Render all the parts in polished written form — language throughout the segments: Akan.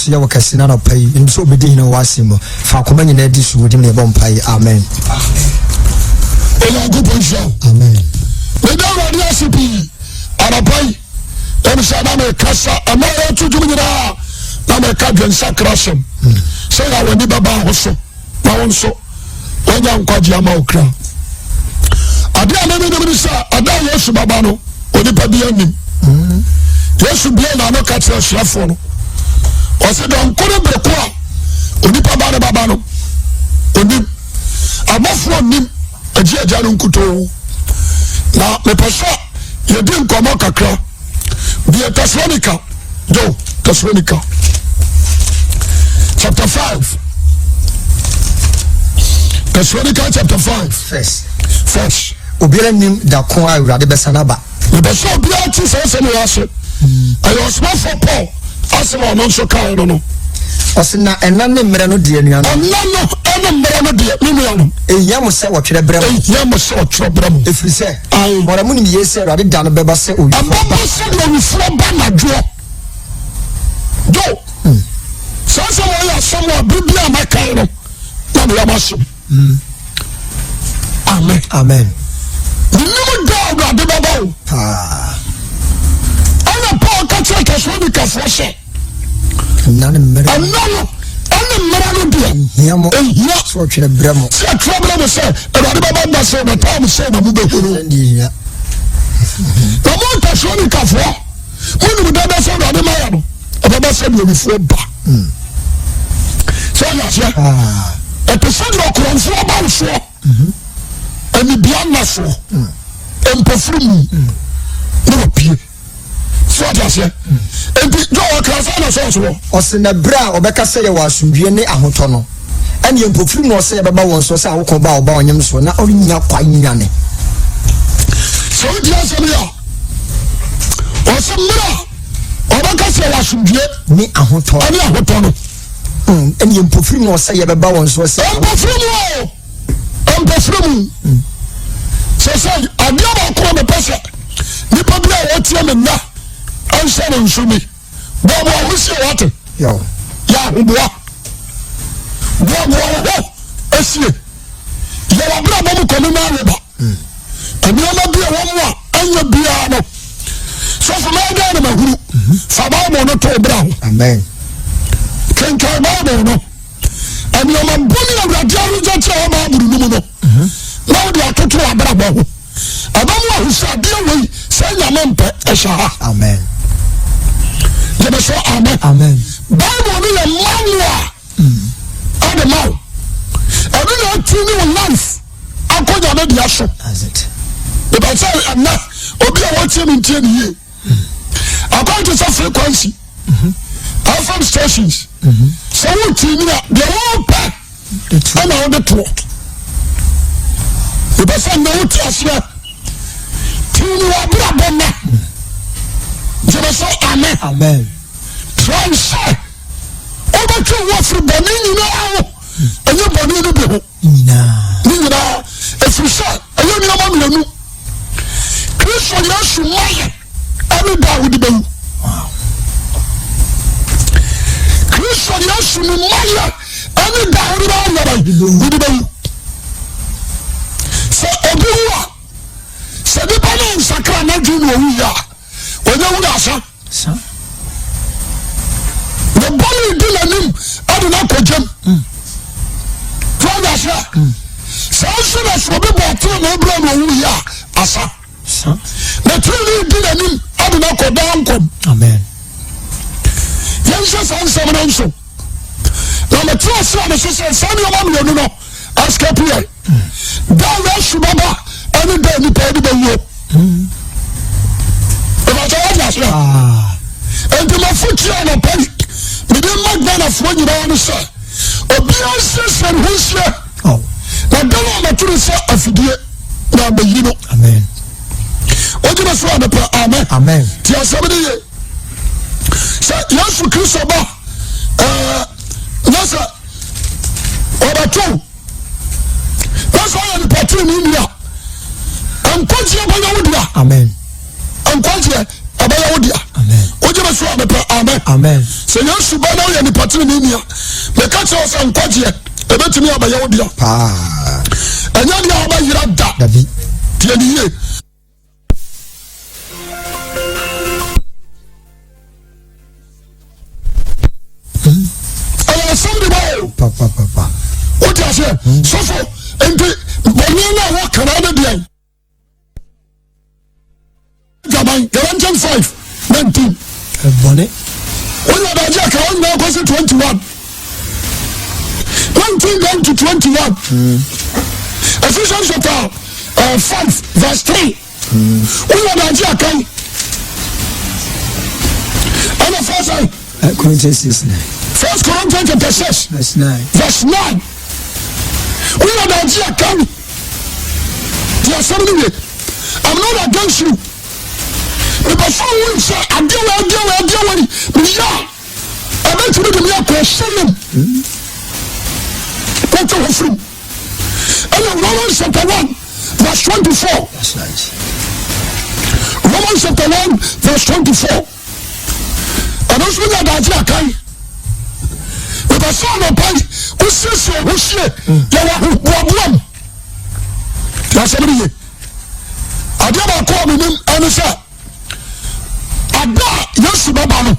so ya wakasi na pai nso obedi hina wasimo fa koma nyina di so wodi me bom pai amen amen we don't want to see arapai em sada me kasa ama o tuju nyina na me ka dwen sakrasem say ya woni baba hoso na wonso onya nkwaji ama okra ade ameme de sa ada Yesu baba no oni pa bi anim Yesu bia na no ka tira hwafo no o se don kore breko a oni pa baba no oni amafo nim aji aja no nkuto na me pesa ye di nkomo kakra bi Thessalonica Thessalonica chapter 5 Thessalonica chapter 5 first obiara nim da kon a Awurade besanaba the best obiara ti se no yase I was not for Paul as no no so kai no osina ena ne mmere no de anuano ena mmere no de anuano eyam se wotwere brem efrise mora munim yese Awurade da no beba se oyi ababa se no wufro ba na jo sasa wo ya somo biblia makai no na me amaso amen nimu da Awurade baba o ana Paul ka che Thessalonica fo se nane mmere no dia yamo so twere brem se trouble se Awurade baba da se na time se na mu be huru ya na mo Thessalonica fo mo ni da da se Awurade ma ya no baba se no before ba so ya se episode no kronfo ba so ani bia na so empofrum no pie so ya se enti jo klasa na so osina bra obeka se ye wasundwe ne ahoto no ene empofrum no se ye beba won so se awoko ba oba onyem so na onya kwa nyane so dia se ya osina obeka se wasundwe ne ahoto no ene empofrum no se ye beba won so se empofrum se adia ba ko me pese ni pa bia wo tie me na ansa no nsumi bo wo se wate yo ya huboa bo esie ya wa bra bo ko me na reba ani ma bia wo mo anya bia no so for me ga na mahuru fa ba mo no to bra amen kenka ba mo no ani ma boni na bra dia ru ja che ma buru numu no na wo dia toto abra bo ho abamu ahusa dia we se nya mempe ehya amen jebe so amen Bible ni le manual ade maw ade na tuni wo life akoja na dia so as it the bible am na obi a watie mi ntie ni ye according to frequency FM stations so wo tini na de wo pa ana wo de to the person na wo ti asia tini wa bra bona jebe so amen try oba twa wo fri boni nyina awo enye boni no be ho nyina efrisha enye nyina ma menu Kristo Yesu maye ani Daudi be Kristo Yesu maye ani Daudi be se obiwa se de bana nsakra na dwunu owu ya onye wu asa the body do na nim adu na kojem twanda sha so na so be bottle na bra na wu ya asa na twili do na nim adu na kodan kom amen yense san samana nso na me trust na so say san yo ma me no escape here da na shubaba ani da ni pa di be yo eba twanda sha enti ma futia na pani mede magana fo nyina no se obi ansese hosia na dala na turu se afidie na bayino amen ojina so na pa amen ti asabede ye sa Yesu Kristo ba nasa obato nasa ya patu ni nia ankwaji abaya wodia amen ankwaji abaya wodia amen ojina so amen amen se yesu ba na ye ni patri ni nia me ka che o se nkwaje e betimi abaye wo dia pa anya dia abayira da dabi tie ni ye papa what you say so for enti bonina wo kana de Jaman, Galatians 5:19. Bonnet. When you are there, now goes to 21. 19 down to 21. Ephesians chapter 5:3. When you are there, and the first time. Corinthians 6:9. 1 Corinthians chapter 6. Verse 9. Verse 9. When you are there, they are suddenly, I'm not against you. The person who say, I do, yeah, I bet you the mere question. That's all free. And Romans chapter 1, verse 24. That's right. Romans chapter 1, verse 24. And those who are there, the person of pay, who says, who say, you are that's somebody. I never call him and say, ada yesu baba no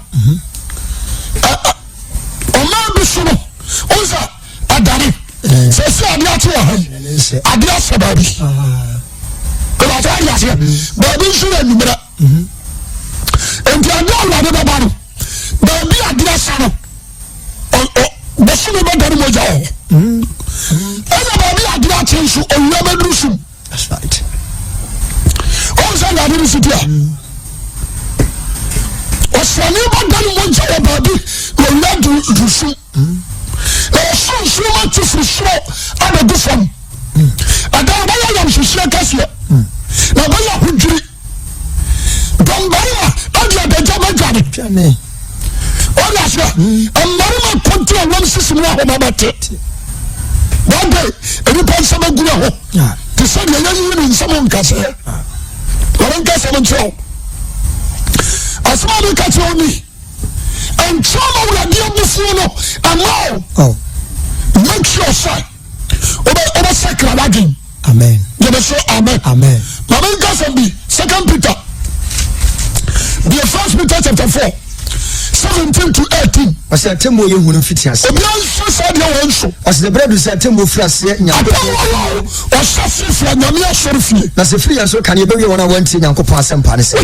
ọma bi so no onza adare se ade ate wa ha ade asaba bi ko ta ya se ba bi so na numera enti ade awade baba no ba bi ade asa no ba so ba dare mo ja o ba bi ade ate so owura ba dusu that's right onza ade dusu dia Osani ba dan mo je wa baby ko na du su e so ma tu fu so ada gu fam ada ba ya yam hihie kase na ba ya hudiri bambara ada da jama jani piane ona sha amara ma kontu won sisi mu ho mama te bande eni pa sama gura ho te se ya yi ni nsamo nkase ko nkase mo ncho asma me catch on me and trauma will be on the phone and now make sure sir over sacred again amen you may say amen mama can be 2 Peter the 1 Peter chapter 4 17 to 18 I said temo ye hunu fitias obi anso sa de won so I said the bread said temo frase nya o sa se fra nya me asorofie na se free so kan ye be wona wanti nyankopon asempa ne se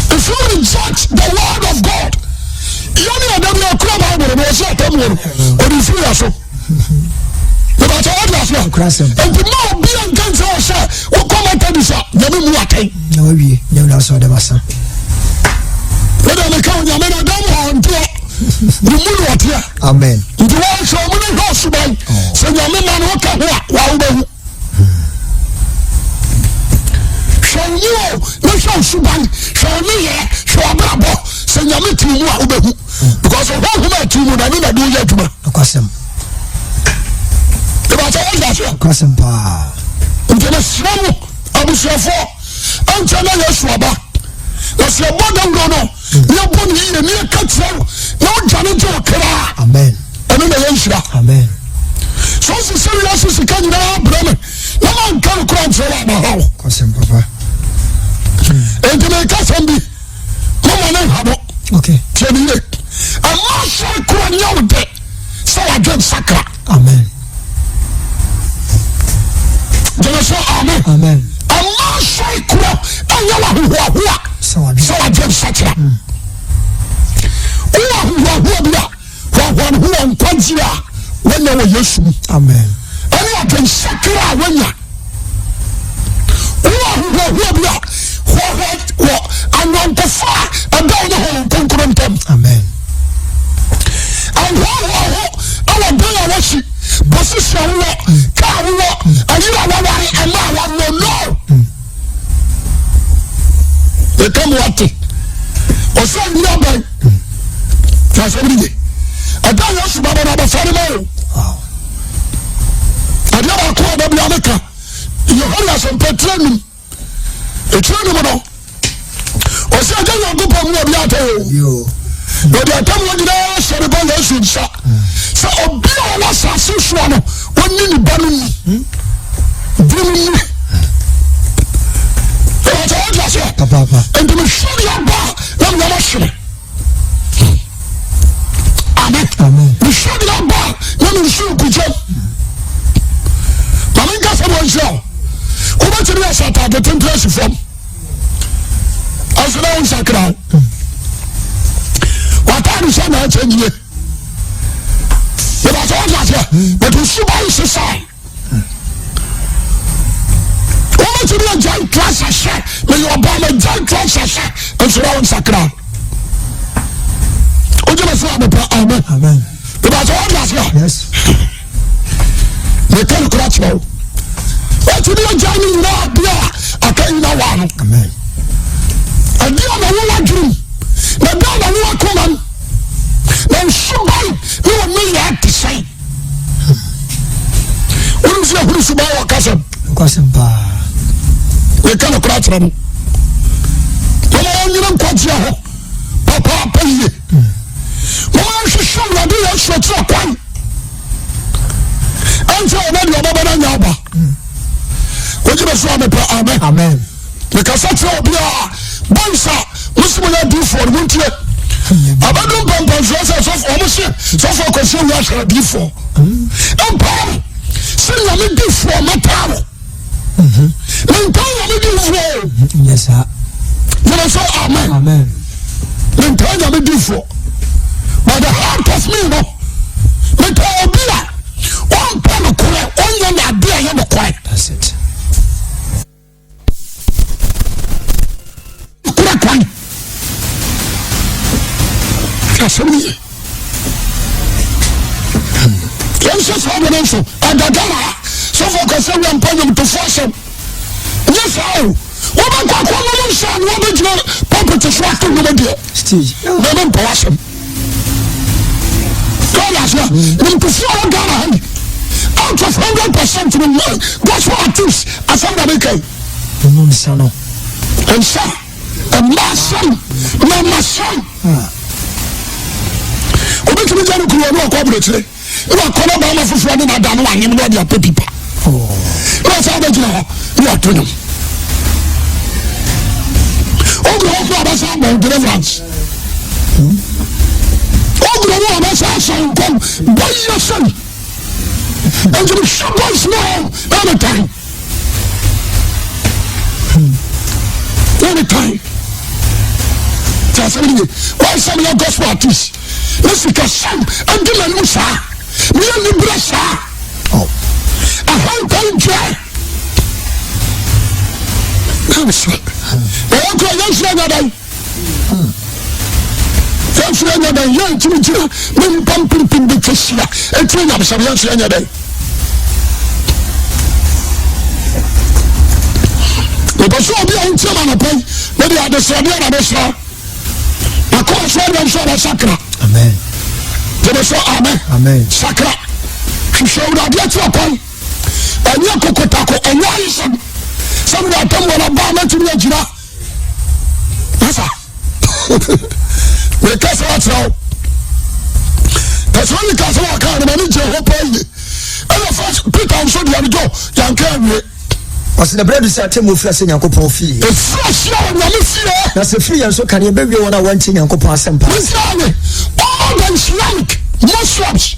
if you reject the word of God, you only have to cry Bible and say them one or the free so. The matter what last year. And the more be and can say, "O come and tell this, you know what I." No we, no na so de basa. Whether they come you me don want to. The moon what here. Amen. The one so mo no house by. So you me man wo ka ho wa wo be. You no show suban show me show ababo say nyame timu a obehu because of who na timu na na do yaduma akwasem the matter what that akwasem pa international abusuafo anta na yesu aba na se bodo no ye bon yi ne ka tiro na o jane je okra amen eno na yenshira amen so se serious se kan na abrame na man kan kro ntira ba ho akwasem papa and to make us be okay. I'm not sure Kuran so I get Sakra. Amen. Amen. Amen. I'm not sure Kuran so I get Sakra. Amen. And I can Sakra when you and on the far and down the hole concurrent. Amen. And our brother was position car and you are worry and now no. They come what or so no that's every day. I don't know about a family. I never called up America. You heard us on Petronium. A training, or say agya Nyankopɔn mu obi ate o ɔde atam wɔ nyinaa sɔre bɔ Yesu nsa sɛ obi a ɔwɔ asase soɔ no ɔnni ne ba no ni bi no ni ɔwɔkyɛ wɔde aseɛ enti mehwɛ de aba na meyɛmɔ hyere amen mehwɛ de aba na mensuo kugyam ma menka sɛ bɔ nhyɛ o wobɛkyere yɛ sɛ atade tempre asi fam asena wo nsakra wo watade sɛ na akyɛ nyie yɛbɛ sɛ wode aseɛ but wosuba wo sesae wobɛkyere yɛ gyan klas ahyɛ meyɛ ɔba ma gyan klas ahyɛ asena wo nsakra wogyeme sɛ amepɛ amen yɛbɛ sɛ wode aseɛ meka no kora kyerɛ wo watumi agya no nyinaa bia aka nyina waa no adia na wo wadwenem na da na wo akomam na nsuban ne wɔ ne yɛ ate sɛn wonem sɛ ahuru suban wɔ kasɛm meka no kora kyerɛ no mama wɔnyere nkwagyeɛ hɔ papaapa yie mama nhwehwɛ awurade yɛ asuakyerɛ kwan ɛnkyɛ ɔna deɛ ɔbɛbɛda nya aba wogyeme so amepɛ amen mekasa kyerɛ obi a bonsa musimo yɛ adiifoɔ no montie abɛdom pampansoɔ sɛ ɔmo se sɔfo akɔhyɛ wi ahyɛ adiifoɔ mpaare sɛ nyame difoɔ mɛtaa no mentaa nyame difoɔ gyeme so amen mentaa nyame difoɔ by the heart of me no metaa obi a ɔmpɛ no korɛ ɔnyɛ ne ade a yɛ no kwae kura kwan asɛm yɛ yɛnhyɛ saa bɛne nso adadara sɛfo kɛsɛ wiampa nwomtofo asɛm nyɛ saa o wobɛkɔ akɔma no nsa ne wobɛgyina pɔpete so ato nnoma deɛ na ɛmɛmpɛ w'asɛm kɔdaseɛ nwomtofo a wɔgana ha ni out of 100% no gospel artist asɛm na mekai nsa ɛmasɛm na masɛm obɛtumi gya no kuruwa ne wakɔ aborɔkyerɛ ne wakɔ no baama foforɔ ne nada no wanyem ne wade apɛ pipa ne wasa wobɛgyina hɔ ne wato nwom ogurɔ hɔ kora wabɛsa abɔ deliverance ogurɔ ne wabɛsa asɛ nkɔm bɔyɛ sɛm ɛnti mehwɛ boys no anytime tasɛmine wansɛm yɛ gospel artist ne sikasɛm adi m'anim saa meyɛ niberɛ saa ahantan dwa namesɛ ɛyɛ kora yɛnsuro nyadan yɛnsuro nyadan yɛntimi gyina mempa mpimpim bɛtwa hyia ɛtiri nyamesɛm yɛnsuro nyadan mepɛ sɛ obi a wontiam anɔpai na de adesradeɛ na bɛsra akɔɔ so adeɛ nso abɛsakra gyeme sɛ amen sakra hwehwɛ awuradeɛ kyerɛ kwan ɛnyɛ kokotako ɛnyɛ ayesɛm sɛ mede atam wɔ no baa matumi agyina asa meka sɛ wakyerɛ wo tɛsɛ nika sɛ wɔkaa no mane gye hɔ paa ye ɛna fa peter nso deɛ no dwo yɛnka awie ɔsɛ brɛ du sɛ atem ofira sɛ Nyankopɔn fie ɛfira hyia wɔ nyame fie na sɛ firi yɛn so ka ne yɛbɛwie wɔn a wɔntie Nyankopɔn asɛm pa Israel all the Islamic Muslims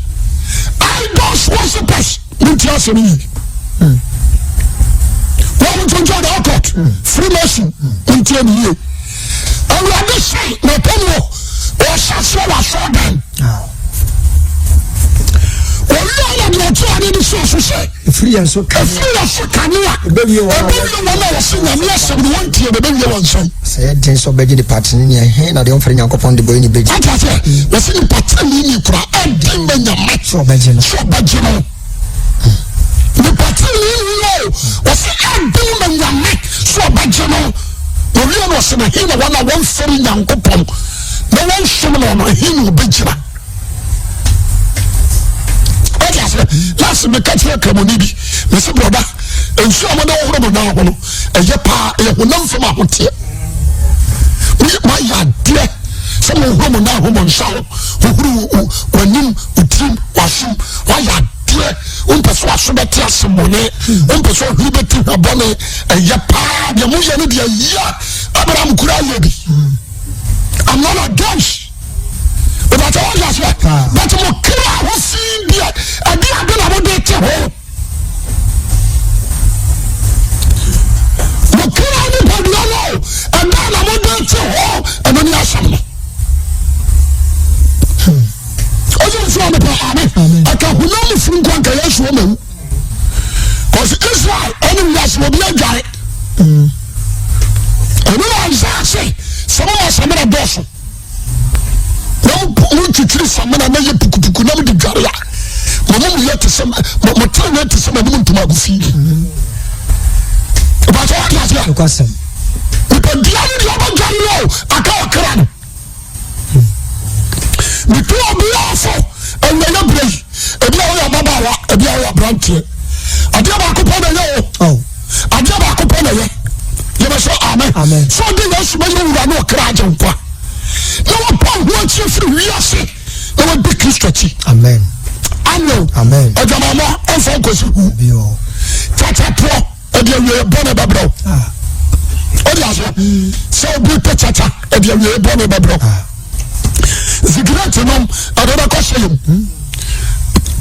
idols worshippers montie asɛm yi wɔn ntonto de ɔkɔt Freemason montie ne yie awurade sɛ na pɛm wɔ ɔhyɛseɛ wɔ asɔɔdan ɔwia yɛ deɛ ɔto ade de sɛ so sɛ ɛfiri yɛn so ka kanea ɛbɛwie wɔn a wɔse nyame asɛm ne wɔntie de bɛwie wɔn nsɛm sɛ yɛden sɛ ɔbɛgye ne patene ne ɛhe na deɛ ɔmfrɛ Nyankopɔn de bɔyi ne bɛgye ata sɛ wɔse ne patene ni kora ɛden ma nyame sɛ ɔbɛgye no ne patene ni no wɔse ɛden ma nyame sɛ ɔbɛgye no ɔwie no ɔse na he na wɔn a wɔmfrɛ Nyankopɔn na wɔnsom no ɔno he na ɔbɛgyina last meka kyerɛ kramoni bi mese broda nsu a mode wohoro mo naa ho no ɛyɛ paa ɛyɛ honam fam ahoteɛ my yard, dear. Some woman now, woman, so who when you team was why you dear, persuasion that tells someone, person who better a bonnet, and your pa, the motion of your year, Abraham Kurabi. I'm not against, but I told you, but I'm a killer who see dear, I didn't know about that. The killer anybody alone, and then I'm a dirty hole, and then you're some. I can only from Guancaya's woman. Because Israel, any less will be a guy. And when I say, some of us are not a boss. No, to treat someone and make Pukunam de Garia. Mamma yet to some, but turn it to some of them to my feet. But what is your question? Because the other Gario, I can't cry. The two of me also, and then a break. A dear Baba, a dear branch. A dear Bacopana, a dear Bacopana. You must say amen. So they must be no crowd. No one wants you through Yassi. No one big history. Amen. I know. Amen. A Jamama, and focus. Tata Pro, a dear Bonababro. So be Tata, a dear Bonababro. The great name, I don't question him.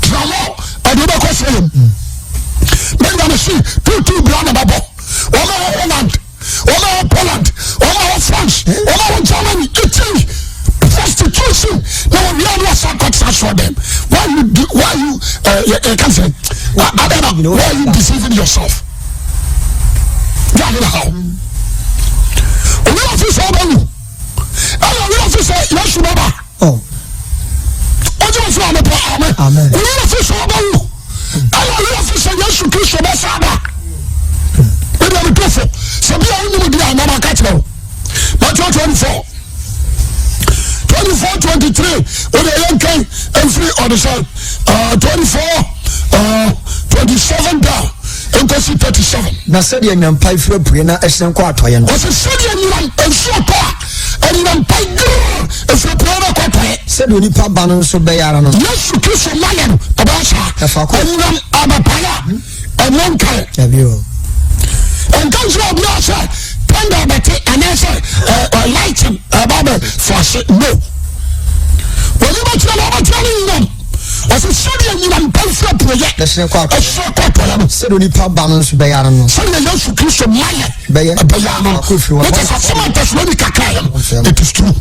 Tramo, I don't question him. Maybe I see two brown about all over Holland, all over Poland, all over France, all over Germany, Italy, prostitution. Now we are not sacrifice for them. Why you can't say, I don't know, why are you deceiving yourself? That is how. We have to say about you. We have to say, yes, Baba. Oh. Amen. We have to say about you. We have to say, yes, you Christian, that's Abba. We have to say, so be only with the Mama Catro. Matthew 24, 23, with the young king and free on the side. 24, 27 down. And 37. Now, said you am pay for a brainer as an quarter. Was a city and so far. And I'm paying if you play a quarter. Said when you pop balance of Bayano. Yes, you kiss a lion about her. And I'm a paya. And one car. Have you? And comes from your side. Tender and answer lighting about it for no. When you were telling them. As a study in a perfect project, the same quarter, said only pop balance Bayano. So they used to kiss a lion, Bayano, it is a summer that's really Kakaya. It is true.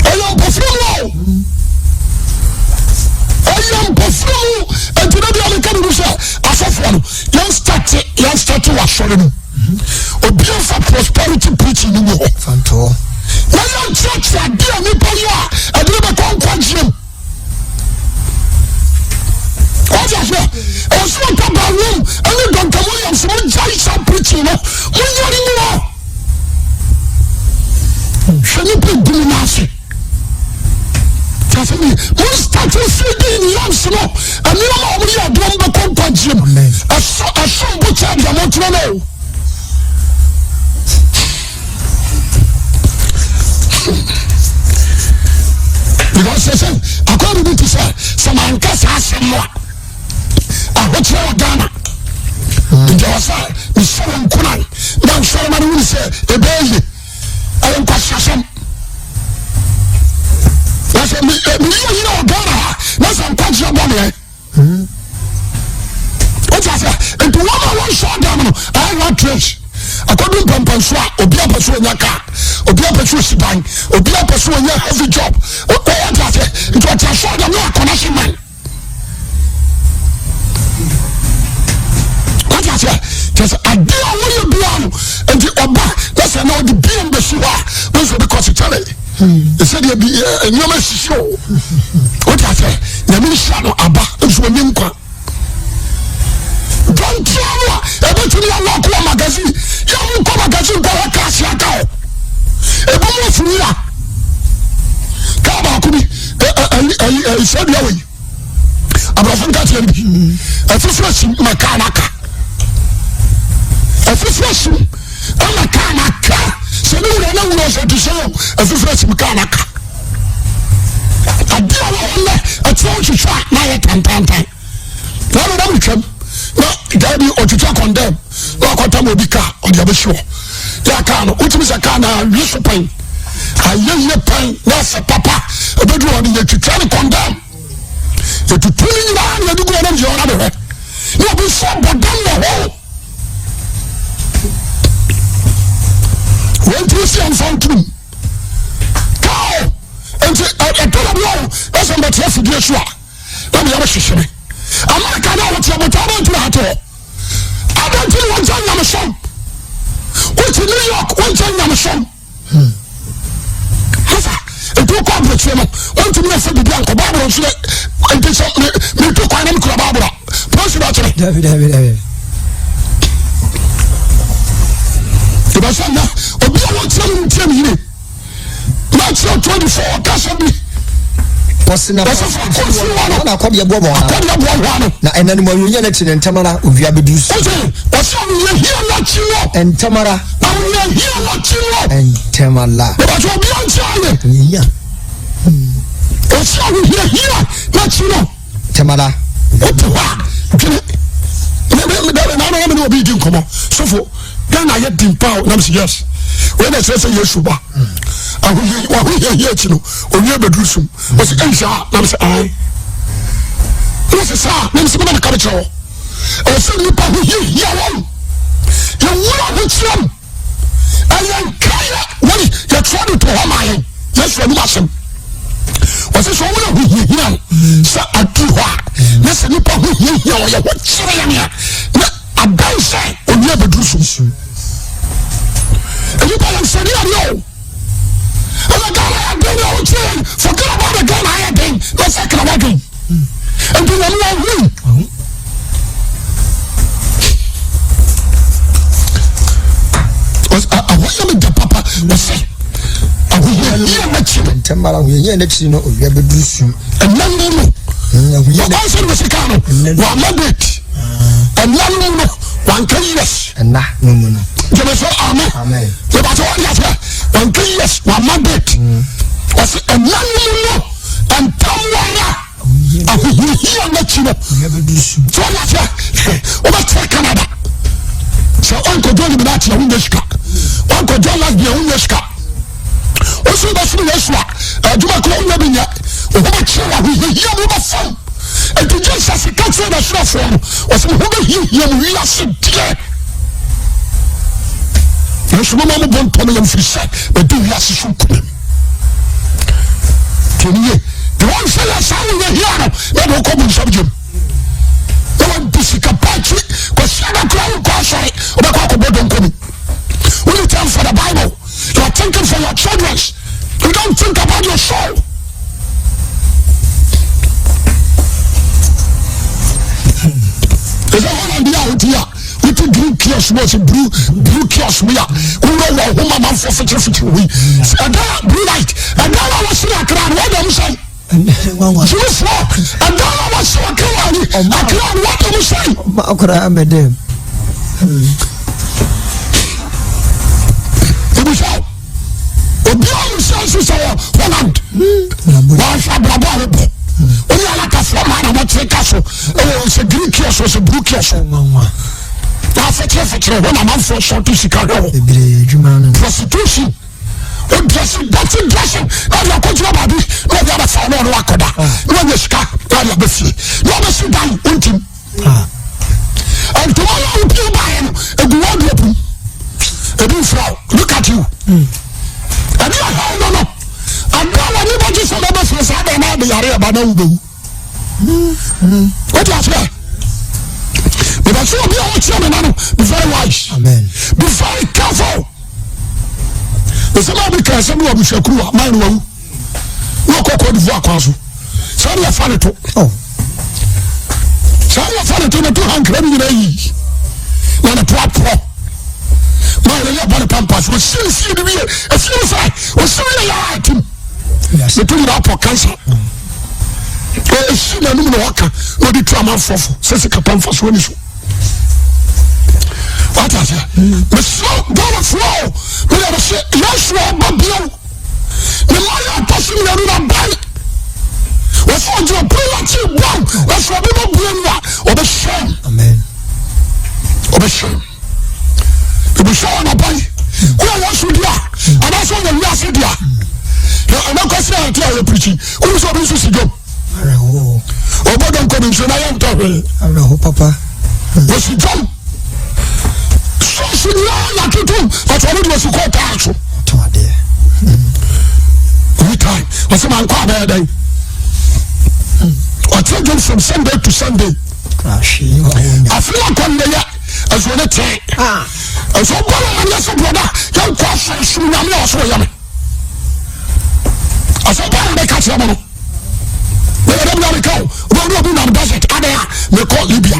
I am perfume. I am perfume. And to the other country, as of one, young statue was showing. A beautiful prosperity preaching in the Fanto. Now, church, I dear me, I never conquered him. What is it? I was not about room, and you don't come in, so one giant are preaching. When you're in war, shall you put Duminasi? Tell me, one started feeding young snow, and you know, we are doing the conquered him. I saw butcher, I want to know. Because according to say, some uncas has some more. I watch your Ghana. The Jawasa, the Solomon Kunan. Now Solomon will say, a baby. I am Passion. That's a million Ghana. That's a touch of money. What I say? And to one shot down, I want trash. According to Pampasua, Obia Pasu in your car, Obia Pasu Sipan, Obia Pasu in your heavy job. What I say? It was a shot of no connection man. What I say? Just a deal when you belong, and the Oba, that's another the being the Shua, those are the constitution. They said you'll be a new show. What I say? The minister of Abba is when you come. Don't travel. Eventually, I walk to a magazine. You will come magazine for a cash account. A bomb of Ria. Come on, Kubi. I said, Yahweh. I'm not from Katia. A fish Makanaka. A fish Makanaka. sɛ ne wura na wura sɛ te sɛ afifira simkanaka ade a wɔlɛ ɛteɛ wohwehwɛ a na yɛ tantantan na ɔnodam retwam na daabi ɔtwitwa condemn na ɔkɔtam obi ka ɔde abɛhyi hɔ yɛ kaa no wotumi sɛ kaa na awie so pan ayɛyɛ pan na sɛ papa ɛbɛduru hɔ no yɛtwitwa ne condemn yɛtutu ne nyinaa ne yɛde gu ɔnam gyɛ ɔna de hwɛ na ɔbi so bɔdam wɔ hɔ wɔntumi si amfa nturum kao nti ɛtɔla bi ɔwo ɛsɛ mbɛteɛ fidie so a na meyɛ bɛhyehyere amerika na wɔte abɔtɔ abɛntumi atɔ abɛntumi wɔnkyɛ nyamesom wote New York wɔnkyɛ nyamesom hasa ɛtu kɔ aborɔkyerɛ no wɔntumi na sɛ bibi ankɔ baaboro nso nti sɛ metu kwan na mekura baaboro a pɔsi bɛkyerɛ ìbáṣẹ náà obi a wọn tiẹ mu tiẹ mu yìí Matthew 24 kasa bi. pɔsina ɔna akɔdeɛ boɔ bɔ hɔ na ɛnanim awunyɛ no akyi ne ntamara ovia bɛduru so ɔsɛ awunyɛ hia no akyi no ntamara awunyɛ hia no akyi no ntamala ìbáṣẹ obi a nkyɛn yɛ ɔsɛ awunyɛ hia no akyi no ntamara ɔte hɔ a dwene nana obi di nkɔmɔ sɔfo Ghana yɛ dimpa o nam si yes wey na sɛ Yesu ba ahoyɛ yɛ akyi no onye bɛduru sum ɔsi ɛnhyɛ nam sɛ ae ɛsɛ saa nam sɛ mena meka mekyerɛ wɔ ɛsɛ nnipa hoyɛ hia wɔm yɛwura ho kyerɛm ɛyɛ nkayɛ wɔne yɛtoa de to hɔ ma yɛn Yesu anim asɛm ɔsɛ sɛ ɔwura hohiahia no sɛ aduru hɔ a na sɛ nnipa hohiahia wɔyɛ hɔ kyerɛ yɛn a na adan sɛ onye bɛduru sum you buy and say, no. And the Ghana I bring your chain. Forget about the Ghana I bring. No second again. And do one win. I want you to papa was say. I will hear what you and Tamara will hear next you know we have a do and none we answer was a cano. One Margaret and none one can yes and nah no. Jẹ́bẹ̀sọ́ amen. Jẹ́bẹ̀sọ́ wọ́n yà fẹ́ wọ́n kí yes wọ́n mandate. Ọ̀sẹ̀ ẹ̀nánimú ẹ̀ntàmúwárà àhùhùhìyà n'ekyi no. Tí wọ́n yà fẹ́ wọ́n bẹ tẹ̀ Canada. Sọ ọ̀nkọ̀jọ́ ni bìnnà àti ẹ̀hún yẹ sika. Ọ̀nkọ̀jọ́ lásìbí ẹ̀hún yẹ sika. Ó sì bá sínú yẹ sùn à ẹ̀dùnmá kọ́ ọ̀hún yẹ bi nyẹ. Òhun bẹ kyerè àhùhùhìyà mu bẹ fọ́n. Ètò jẹ́ ìsàsì kẹ́kẹ́ bẹ sọ̀rọ̀ fún ọ. Ọ̀sẹ̀ òhun bẹ hìhìyà mu wíyà sí díẹ̀. Yesu mama mo bon tono yam firi sɛ bɛdi wiase so kum teniye the one say la sa wo yɛ hia no na de ko bu nsam gyem na wa bisika patri ko shaba kra ko asɔre obɛkɔ akɔbɔ donkom when you turn for the Bible you are thinking for your children you don't think about your soul is that one idea out here with the blue kiosk was a blue kiosk we are who know what home man for future we and that blue light and that was the crowd what them say and that was the crowd what them say makora medem it was all obi on sense say Holland wa fa brabo only like a from man what take us it's a green kiosk was a blue kiosk na fetire when a man for short to Chicago prostitution o dressing na ya ko jira baby na ya ba fa no akoda na ya shika na ya be fie na be si dan untim and tomorrow you be buy a good wardrobe a big frau look at you and you are no and now anybody so be for say na be yare ba na ube what you say. But I feel be very wise. Amen. Be very careful. The same be careful. Some of you crew mine will. No cocoa de voix kwasu. Some you find it. Oh. Some you find it in the 200 million. When a prop. My little body pampas was see the real. A few say was really like him. Yes. They put it up for cancer. She na no waka no di trauma fofo sese kapam faso ni so What is it? The slow down flow. We have a shit. Yes, we are Babylon. The money person in the bank. What's on your prayer? That's what people bring that. Or the shame. Amen. Or the shame. To be shown a body. Who are you? And that's what the last idea. I'm not going to tell you preaching. Who is all this to go? Oh, but don't come in. So I am talking. oh, Papa. What's the job? So she know like you do. But I was to call Pacho. Every time. What's a man called there? I tell you from Sunday to Sunday. I feel like one day as when I take. And so, brother, young question, soon I'm also young. I said, I catch them. When I don't go, we'll be on the desert. They call Libya.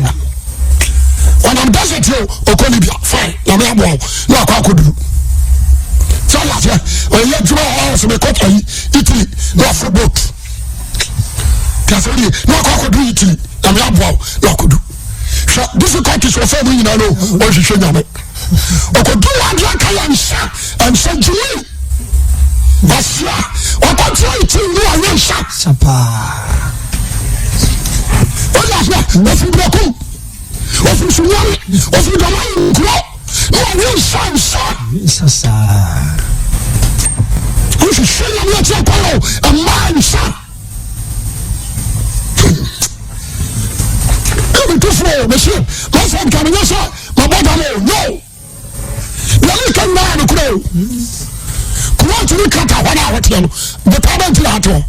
When I'm desert, you call Libya. Fine. No, I could do. So, when you draw house, we got Italy, no for boat. No, I could do Italy. I'm not could do. So, difficulties for family, you know, what you should know. I could do one like I am, and said to me. That's what I'm trying to do. I am shot. Sapa. What is that? What's in the cool? What's in the money? What's in the money? No, I will shine, son. You should say, I'm not your fellow, a man, son. Come to flow, monsieur. My son coming, yes, sir. My brother, no. Let me come down and grow. Kuwa tuni kata wana awatiano Bepaba ntila hatuwa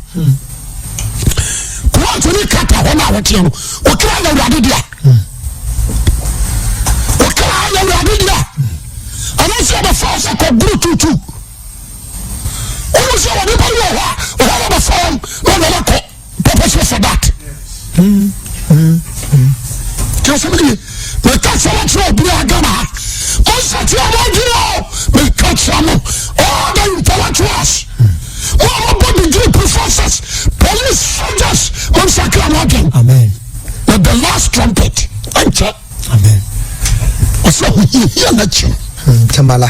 Kuwa tuni kata wana awatiano Wakila ya uradidia Wakila ya uradidia Anasi ya mafasa kwa buru tutu Unusi ya wadipa yuwa Wala mafam Wana wako Purpose for that Kya semili Mekasa wachua Bila agama Monsa tiya wajio Mekasa mo all the intellectuals, all the degree professors, police soldiers, on Amen. But the last trumpet, Amen. So we hear that you. Tamala.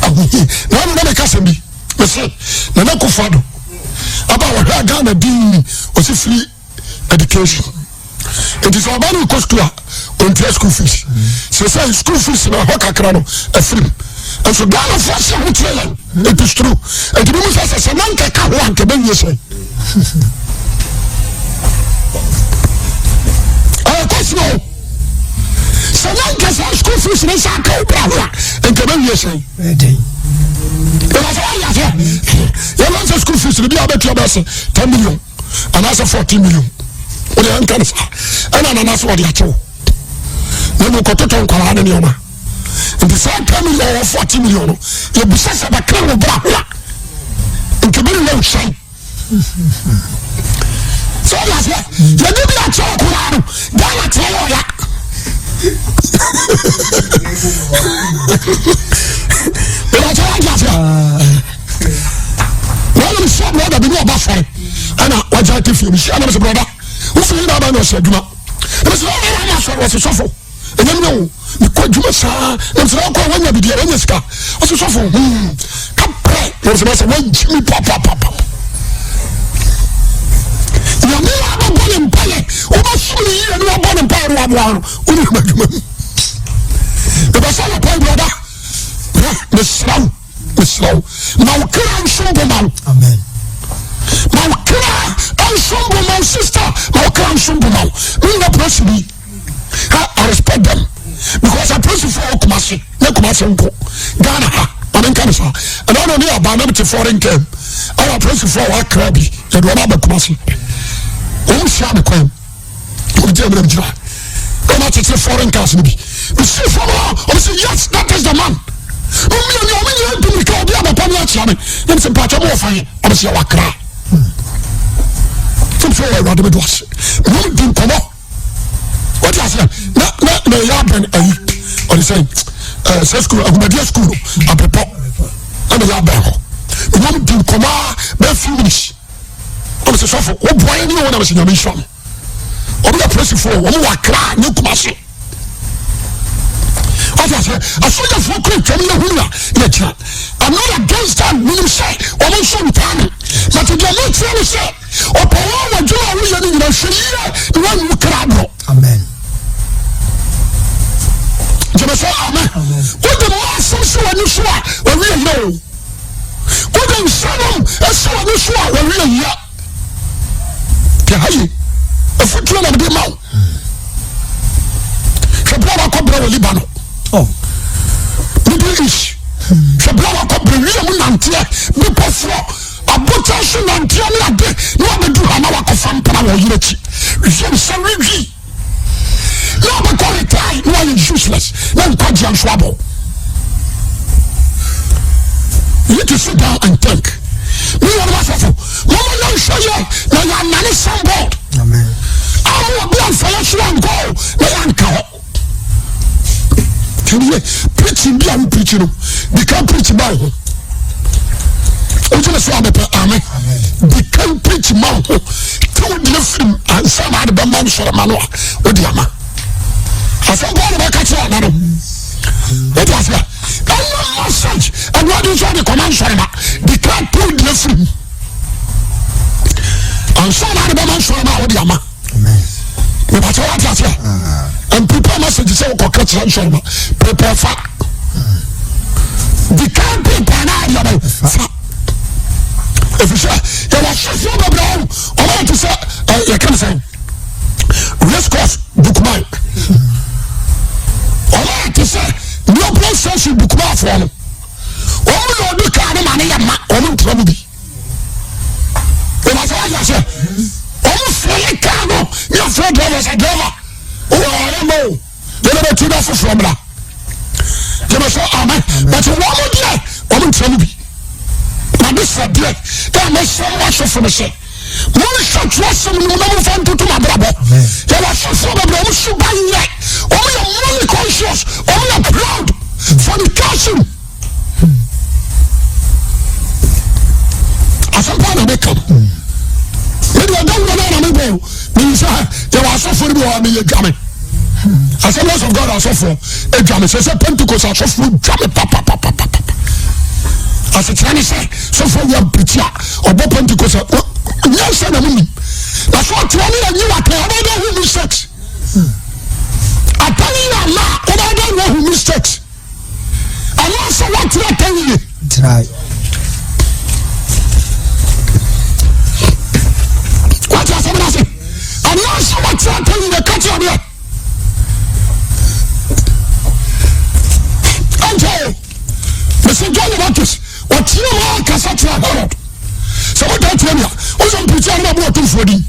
Now I'm going to cast me. I say, Nana Kufado. About what Ghana doing was a free education. It is our money cost to on school fees. So say school fees in a Hokakano, a free. And so Ghana first year trailer, it is true. And the woman says, a man can come one to be you say. Of course, no. So man can say school fees in a circle, and to be you say. You want the school fees to be about 10 million, and that's a 14 million. What the uncle is, and that's what you're told. No, no, Cototon Kalana. And the same 10 million or 40 million, you be says about Crown of Black. And to be no shame. So that's it. You do be a chocolate. Don't tell you. But I tell you, well, I'm sure brother be no buffet. And I watch out if you see another brother. Who feel about no said, Duma? It was all was a shuffle. And then no. Because you must have when you be the Engliska. What's the shuffle? Come pray. There's a one Jimmy Papa. You are not born in Pale. Overshoot you and you are born in Pale. The Basala Pale brother. Miss Slow. Now, can I Amen. Now, can I sister? Now, can I we not press me. I respect them. Because I pray for Kumasi, no Kumasi, Ghana, and I don't know about them to foreign camp. I pray for our crabby, and one other Kumasi. Who shall the coin? Who tell them, how much it's a foreign castle? You see, from I say, yes, that is the man. You do because the other Pamela, it's a patch of more fire. I say, I cry. Some say, I rather do us. You didn't come up. What is that? No, you happen or the same. School, media school, a pepper, and a label. You want to come out, be foolish. I was a suffer. What boy, you know, I was in your mission. Or we are pressing for one more cry, no commercial. I what I say? I saw you for quick from your hula. I'm not against them when you say, or when some time. But if you're not trying to say, or Paul, do I really need to say, the one you can. Amen. Amen. What the master saw when you saw, when we know. What the son of saw when you saw, when we are here. Kahayi, a footman of the mouth. Shabrawa Cobra Libano. Oh, Middle East. Shabrawa Cobra Nantia, the Pofro, a Botashu Nantia, no one do Hanawa Fampana or Unity. Sarigi. No, but call it time, no one is useless. No Kajan Swabo. You need to sit down and think. Me and myself, Mama, no show you, no, you are not some board. Amen. I will be on fire, so I'm go, no, I'm go. Preaching, be a preacher. They can't preach about it. Amen. They can't preach about it. Two different and some other bamboo for a manual. What the ama? I said, what about catching another? What was that? And such. And what is the command? They can't put different. And some other bamboo for a manual. What the ama? But what was that? And prepare message say ko catch and prepare for the can't prepare now if you say you are so brown I want to say you can say race course bookmark I want to say no place should bookmark for no oh no car money ya ma o trouble be you must say oh free car no you free driver driver. Oh, I don't know. They never took off from that. They must say, amen. But you want to get, I'm telling you. Now, this is a deal. That makes so much of me say. One shot, trust me, you never find to my brother. There was so far, but I'm so bad yet. Only a money conscious, only a proud fornication. I said, why not make come? Maybe I don't know how to go. There was so for me, Jammy. I said, most of God are so for a Jammy. So, Pentecost are so for Jammy, papa. I said, Chinese say, so for your preacher or Pentecost. Yes, I mean, that's what 20 and you are playing. I don't know who mistakes. I tell you now, I don't know who mistakes. I also want to tell you. That's right. What you say? I'm not so much telling the country of here. Until Mr. John Baptist, what you are, Cassatra Herod. So what I tell you, who's on preaching about 240?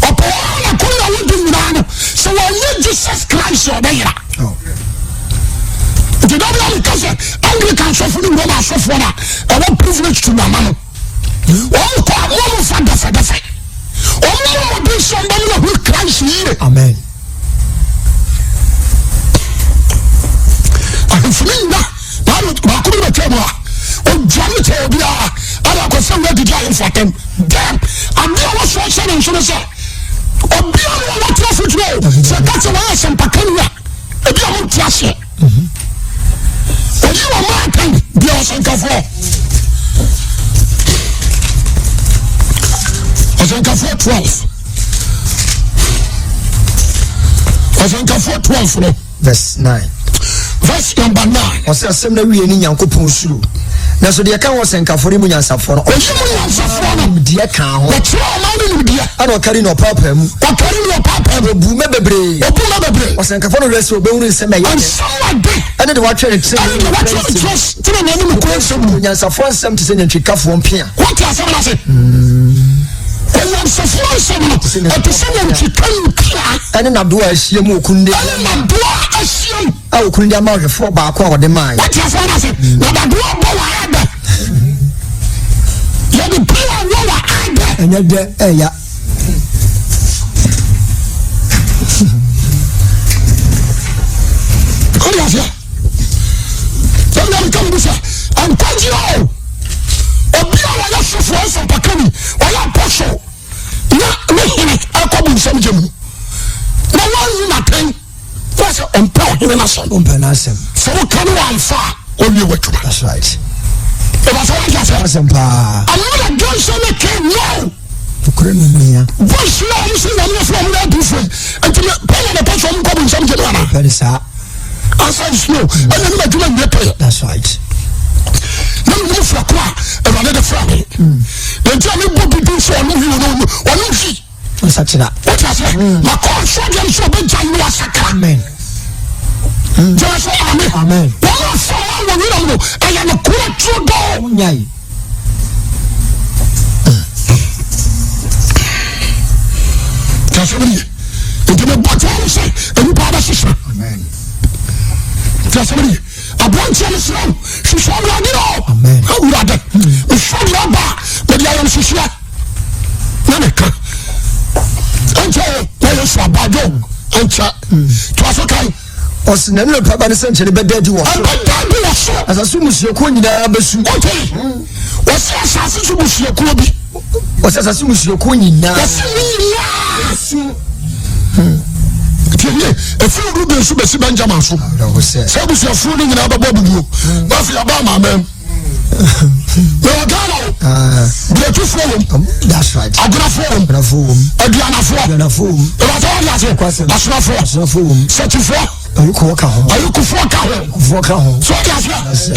Upon a corner would do now. So I need Jesus Christ or there. The double cousin, Anglican suffer in Roma suffer. I want privilege to my man. Oh, God, one father for the fact. Oh, be somebody who cries here. Amen. I'm feeling that. I couldn't tell you. Oh, Johnny tell you. I was so ready to for them. Damn. I'm the one so sad and so sad. Oh, be a lot of food road. So that's why I sent Pacania. A be a little trash. When you are my king, be a sanka for. Asanka 4:12. Asanka 4:12 verse 9. Verse number 9. Ose asem na wie ni Nyankopon suru. Na so de ka wo senka fori mu nyansafo no. Oyimu nyansafo no de ka ho. But you are man ni de. Ana okari no papa mu. Okari no papa mu bu me bebre. Obu me bebre. O senka fo no resi obewuru nsem ya. And someone dey. Ene de wa twere tire. Ene de wa twere tire na ni mu ko nsem mu. Nyansafo nsem te se nyantwikafo mpia. What you say na say? I'm so far from it. At the same time, and in Abdua, she moved Kundi. I will Kundi America for back over the mind. What you say? What I do, you're the player, and you're there, yeah. Come here, I'm quite you. Obiara so for us pakani oya apostle na hini akobu nsem jemu na wan na ten was say on power in an asem. So what can one far on you what? That's right. If I say yes, I'm not against any king, no. Voice law is in the from that different. And to pay the person coming some German. That is that. I said slow. And then I do not pay. That's right. No move for qua and another family. Then tell me what to do so I know you know or no see. What's that? What I say? My call so them so big time was a amen. Just say amen. Amen. One for one we don't know. I am a good true dog. Yay. Somebody into the bottom say and you power system. Amen. Tell somebody I want to Islam. She saw radio. Amen. How would I do? We saw Rabba, but I am Sisia. Naneka. Until there is a bado. Until to us okay. Ɔsi na nilo papa ne sɛ nkyɛn bɛ dɛdi wɔ so asaso musuakuo nyinaa bɛsu wɔsi asase so musuakuo bi ɔsi asase musuakuo nyinaa bɛsu tiɛ efi olu bɛ nsu bɛsi Benjamin so sɛ musuafuo ne nyinaa bɛbɔ bubuo n'afi aba amaamɛm mɛ wɔ Ghana o bulɛtufoɔ wɔm agunafoɔ wɔm aduanafoɔ ɛwɔtɔ wɔn yase asonafoɔ sɛtifoɔ. Ayukufoɔ ka ho. So what is it?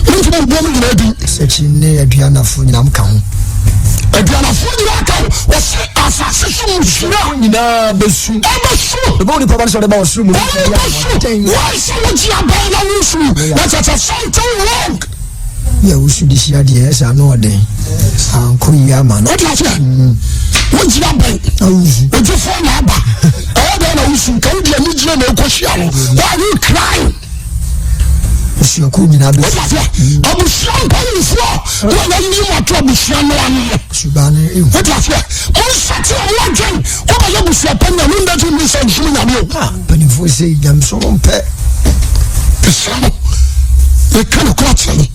Don't you know me ready? Sɛkyi ne aduanafo nyinam ka ho. Aduanafo nyinaa ka ho. Wɔsi asase so musua nyinaa bɛsu. Ɛbɛsu. Ebe oni papa ne sɛ ɔde ba wɔ soro mu. Ɛbɛsu. Wɔn sɛ wɔgye aban na wusu. Na kyerɛ something wrong. Yɛ wusu de hyia deɛ ɛsɛ ano ɔden. Anko yi ama no. What is it? Wɔgye aban. Wɔgye fɔ na aba. Na wusu kan dia ni gina na ekohia no. Why are you crying? Usiaku nyina be. Abusia mpanifo. Na ni mo to abusia no anu. Subane e. What is it? On sati o wadwen. O ba abusia pan na no ndatu ni so nsu nya me. Panifo sei jam so mpe. Pesamo. E kan ko atse.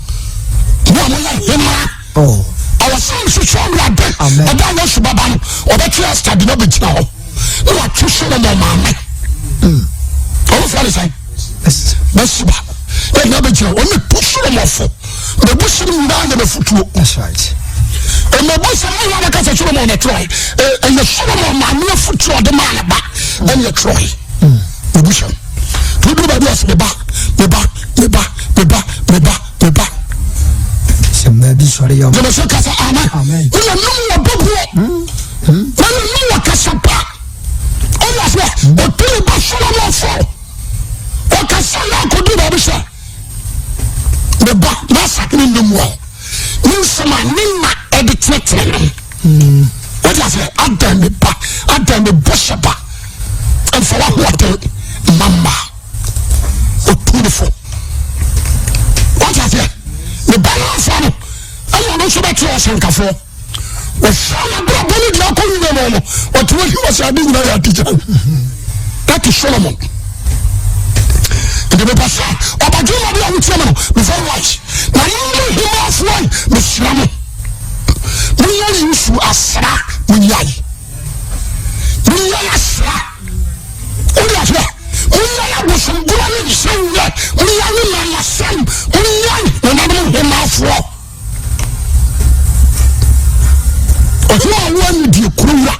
Mo mo ya hema. Oh. Our son so so rade. Ada no su baba no. Obetri asta bi no be gina ho. No wa twese no mama. Oh sorry say. Yes ba. E na be gina. O me push no mofo. The bush no nda na futuo. That's right. E me bush no na ka se chuo mo na try. E ye chuo mo ma na futuo de ma na ba. And you try. The bush. To do ba yes me ba. Maybe sorry, you must say, Amen. You know what, Bobo. You know what, Cassapa. Oh, that's what. But people are so much. What Cassapa could do, Babisha. The back, massacre in the wall. You some Nima edited. What does it? I done the back, I done the bishop. And for what, Mama. Oh, beautiful. What does it? The balance. I don't know about your Sankafo. The son of the Bonnie Dracon, what was I doing at teacher? That is Solomon. The Passa, or by Jim of the Chairman, before watch. Now you know him off one, Miss Ramo. We are used to a sra, we are a sra. We are with some good saying that we are in my son, we are another him off war. One di kura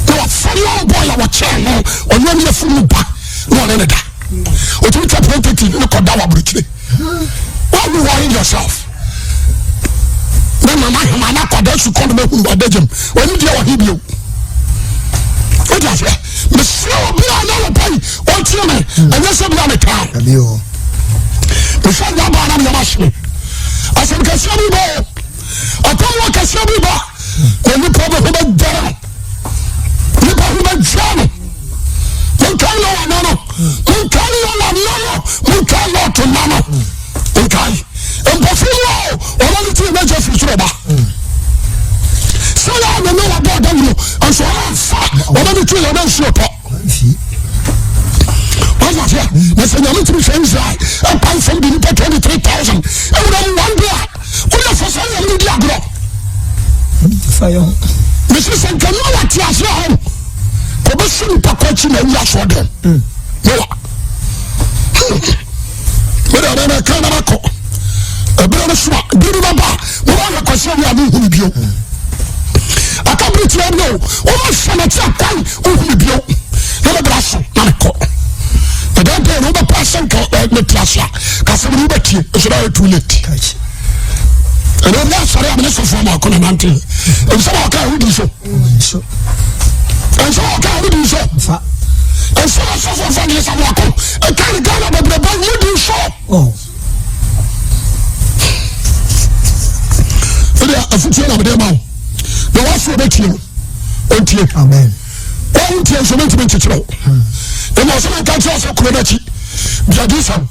no fire boy our channel on one year from back no another what you try property no koda wa brutile why you worry yourself na mama koda su kono me hu odajem when you dey hibio what is it me slow bi na pay o tie me and you say me na time abio me say na ba na machine asen ka say bo akowa ka say bo when you probably have done, you probably have done. You can't know, you can't know, you can't know to mama. You can't. And before I want to make a future. So I don't know about them, and so I'm fat. I want to tell you about your what's that here? There's a number of things like a pound from the 23,000. And then one day, what the first time you did fire. Mrs. Sankano, what you are saying? Probation Pacochi and Yashodem. Noah. But I don't kind of a call. A brother swap, did it about one of the question we are doing with you. I can't believe you know. Oh, some of your time, with you. Never bless you, not a call. I don't know another person called the Tasha. Because I'm not here, it's not too late. And I'm not sorry, I'm not so far, I'm going to until. And so I can't do so. And so I can't do so. And so I saw for funny as I walk on. I can't go up the ball, you do so. Oh. A future of them all. The last one that you. Amen. One tear so much to know. The most of the countries of Kunachi. Jadisam.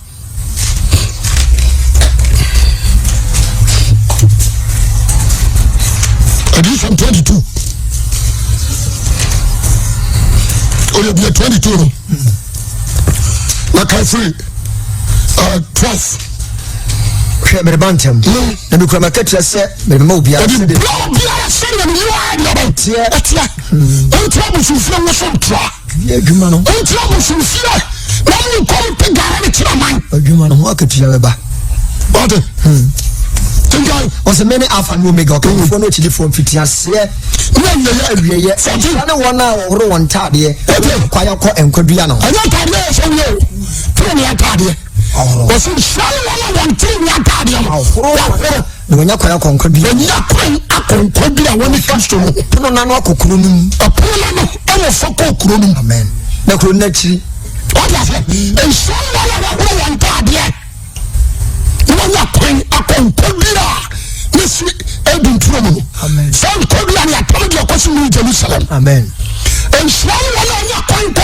Edition 22. Oh, you'll be at 22. Like I free. 12. Mere bantem na me kura market say mere ma obi ase de say na you are no tie etia ontra bu sufia wo so tra adwuma no ontra bu sufia na mu kom te gare ne tira man adwuma no ho akatua beba ode tingai o se many alpha and omega okay fo no chili fo mfiti ase na awieye na wona woro won tade kwaya ko enkwadua no anya tade so yo tene ya tade was in Shalom one thing like that. When you call a concord, when you are when it comes to Punano Kukunum, a Punano, and a Foko Kurunum, amen. The Kunechi, what was it? And Shalom one card yet. When you are a concord, Miss Edwin Truman, amen. Some Kodia, I told you a question in Jerusalem, amen. And Shalom one are going to.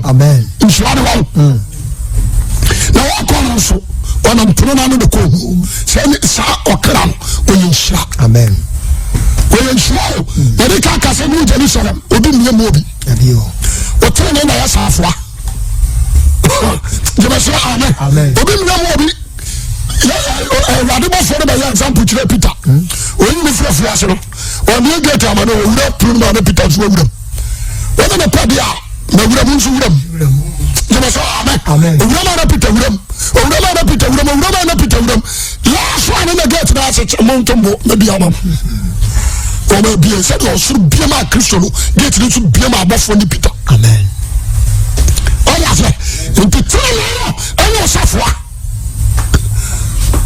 Amen. Now I call also when I'm putting on the call. Say sa okram when you shall. Amen. When you shall, the Kaka say New Jerusalem, Obi Mobi. Abio. What turn in the Safwa? You must say Amen. Amen. Obi Mobi. Radical for the example to Peter. When you feel flash, when you get a man who will not prove on the Peter's room. Whether the Padia, no Ramus with them. You must say Amen. Romana Peter Rum, Romana Peter Rum, Romana Peter Rum. Last one in the gate, that's a mountain boat, maybe a mom. Or maybe a set or should be my Christian, get to be my boss for the Peter. Amen. Oh, yes, in the train, and no Safwa.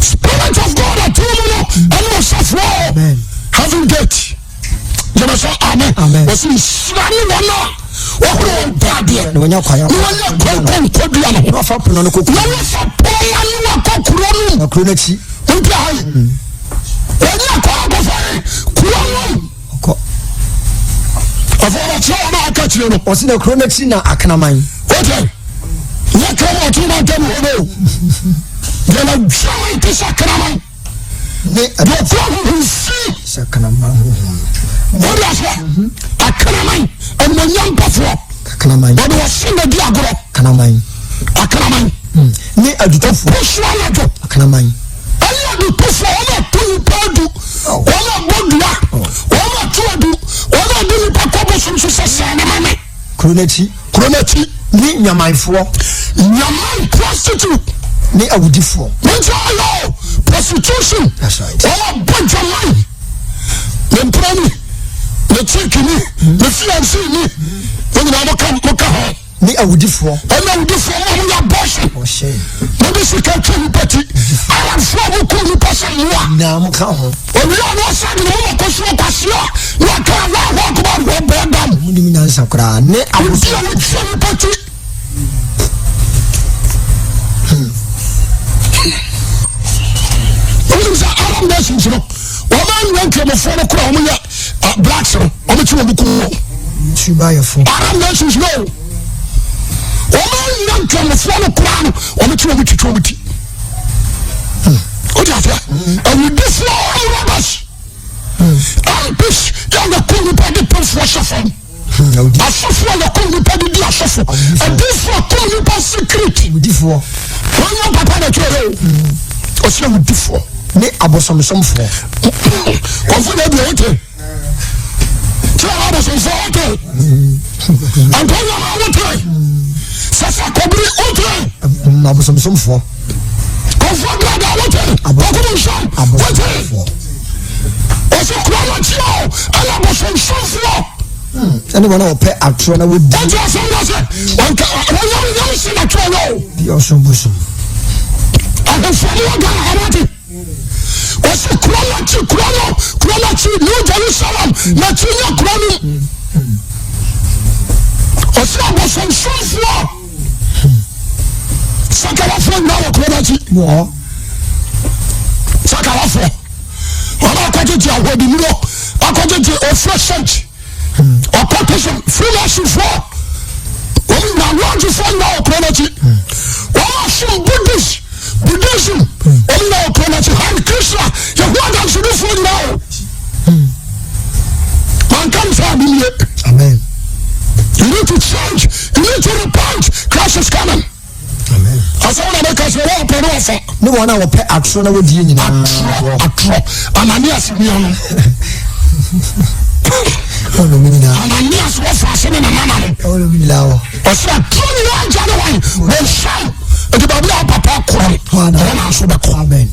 Spirit of God, I tell you, and no Safwa. Amen. Having get. You must say Amen. Amen. Was in Swami Wana. Oh, Daddy. When you call no for Puno Cook. No for Puno Cook. Kunechi. When you call the of all the catch you. Was in a Kunechi na Akanamine. Okay. You come out to my demo. Then I'm trying to Sakanamine. The problem is Sakanamine. What is that? Akanamine. And the young buffalo. Akanamine. But was in the diagro. Akanamine. Akanamine. Ne adutofu. Pushwalajo. Akanamine. Aya du pufu ona tuni padu. Ona bodua. Ona tuadu. Ona dini pakobo sumsu sasana mame. Kunechi. Kunechi. Ni nyamaifo. Nyamai prostitute. Ni awudifo. Menja ayo. Prostitution. That's right. Ona bonjamai. Nemprani. The chicken, the fiancé, when you have a camp, ni awudifo. And awudifo, I'm your boss. Oh, shame. Maybe she can't tell you, Betty. I am from who could you pass on you. Now, I'm coming. When we are not saying, no, because you are passing, you can't walk about one bed. What do you mean, Sakra? Ne awudifo, Betty. What is that? I don't know, you know. Woman went to the phone of Crown. Blacks are on the two of the cool. You buy a phone. Arab nations know. Woman young from the phone of Crown on the two of the committee. What is that? And with this law, robbers. And this young cool body post was suffering. I suffer the cool body, dear suffer. And this for cool body secret. Before. When you papa the trail, or some before. Ne abosom for. Confident. Antonio wote. Sasa kobri wote. Na bosomsomfo. Comfort brother wote. Abokudu sham wote. Oso kwa chio ala bosomsomfo. Anyone who pay atro na we Don't you say that? One you see that no. be also bosom. I have found you already. Oso kwa New Jerusalem na chinya kronu. Oso bosomsomfo. Sakalafo na okronachi. Mo. Sakalafo. Ona akwaje ahodi muro. Akwaje ofresh opposition freelance for when na launch for na okronachi. Omo Buddhism when na okronachi. Han Krishna you want us to do for now. Man comes from here. Amen. You need to change. You need to repent. Christ is coming. Amen. Asa wana make say wa pray no for. No one who pay atro na we die nyina. Atro. Ananias ni ono. Ono minina. Ananias was fashion na mama no. Ono minina wo. Osa tuni na jana wan. We sham. Eti babu ya papa kro. Ana so be ko. Amen.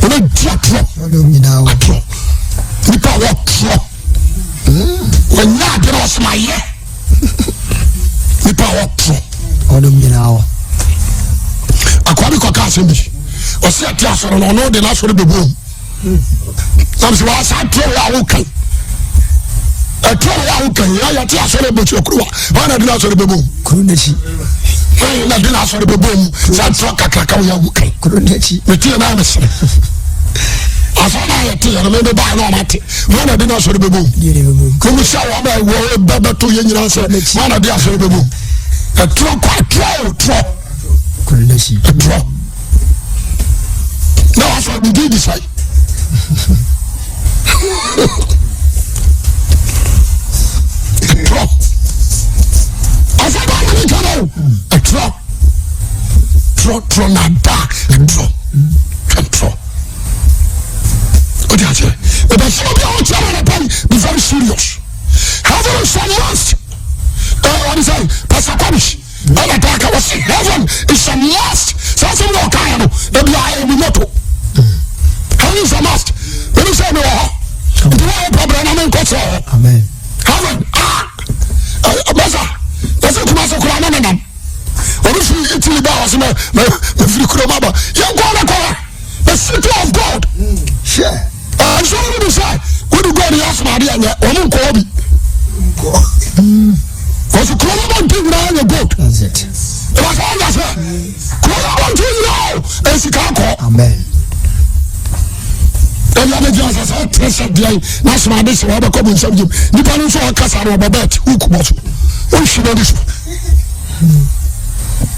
Ono diatro. Ono minina wo. Atro. Nipa wo tro. When na dey was my year. Nipa wo tro. Ono minina wo. Akwabi ko ka asem. Osi ati asoro no no de na asoro be bom. Samsi wa sa tro ya wo kan. Tro ya wo kan ya ti asoro be chokruwa. Wana de na asoro be bom. Kurunechi. Na de na asoro be bom. Sa tro kakaka ya wo kan. Kurunechi. Me ti na me sere. Asana ya ti na me be ba na mate. Wana de na asoro be bom. Yere be bom. Komu sha wa ba ba to ye nyina se. Wana de asoro be bom. Tro kwa tro. Kurunechi. Tro. No, I said, we did this right. Drop. I said, I'm going to know. A drop. Drop, not dark. A drop. What did I say? But I said, be very serious. Heaven is a must. What is that? Pastor Kobish. I was saying, heaven is a must. Something more kind of, maybe I am not. Heaven is a must. When you say no, do I have a problem? I'm in control. Amen. Heaven, Master, that's a Master Kuranam. Or if you eat the bars, the free Kurama, you're going to call the city of God. Sure. I'm sorry to say, when you go to the house, my dear, I'm Kobe. Because the Kurama didn't know your boat. That's it. It was all that. Kurama didn't know. And she can't call. Amen. Ẹ̀yà méjì ọ̀sẹ̀ sẹ́ tẹ̀sẹ̀ díẹ̀ náà sọ̀rọ̀ adé sọ̀rọ̀ ọbẹ̀ kọ́ bọ̀ nsẹ́m jìm nípa ní sọ̀rọ̀ kásá ní ọbẹ̀ bẹ́ẹ̀ tí ó kù bọ̀ so ó ń ṣe lórí so.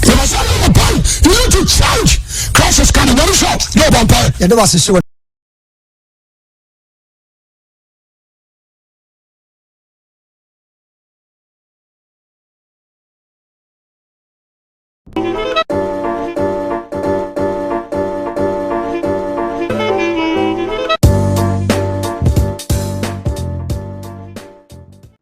Yẹ̀bẹ̀ sẹ́ ní ọ̀pá yìí you need to change crisis kan ní ọdún sọ̀ ní ọ̀bọ̀ mpa yìí. Yẹ́dẹ́ wá ṣiṣẹ́ wọ.